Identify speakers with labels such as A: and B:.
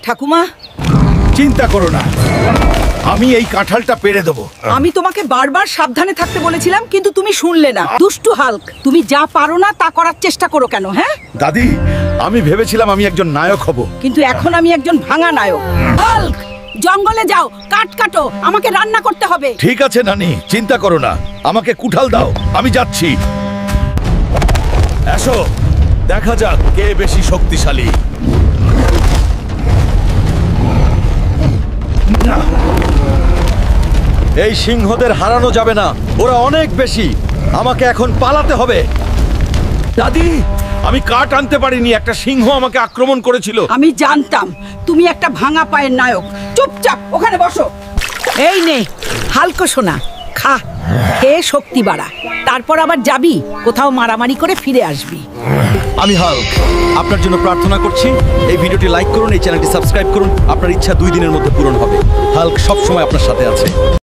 A: ঠাকুমা,
B: চিন্তা করো না, আমি এই কাঁঠালটা পেড়ে দেবো।
A: আমি তোমাকে বারবার সাবধানে থাকতে বলেছিলাম, কিন্তু তুমি শুনলে না। দুষ্টু হাল্ক, তুমি যা পারো না তা করার চেষ্টা করো কেন? হ্যাঁ
B: দাদি, আমি ভেবেছিলাম আমি একজন নায়ক হব,
A: কিন্তু এখন আমি একজন ভাঙা নায়ক। হাল্ক, জঙ্গলে যাও, কাঠ কাটো, আমাকে রান্না করতে হবে।
B: ঠিক আছে নানি, চিন্তা করো না, আমাকে কুঠাল দাও, আমি যাচ্ছি। এসো, দেখা যাক কে বেশি শক্তিশালী। এই সিংহদের হারানো যাবে না, ওরা অনেক বেশি। আমাকে এখন পালাতে হবে। দাদি, আমি কাঠ আনতে পারিনি, একটা সিংহ আমাকে আক্রমণ করেছিল।
A: আমি জানতাম তুমি একটা ভাঙা পায়ের নায়ক। চুপচাপ ওখানে বসো। এই নে হালকো সোনা, খা, খেয়ে শক্তি বাড়া, তারপর আবার যাবি কোথাও মারামারি করে ফিরে আসবি।
C: আমি হাল্ক, আপনার জন্য প্রার্থনা করছি এই ভিডিওটি লাইক করুন, এই চ্যানেলটি সাবস্ক্রাইব করুন। আপনার ইচ্ছা 2 দিনের মধ্যে পূরণ হবে। হাল্ক সব সময় আপনার সাথে আছে।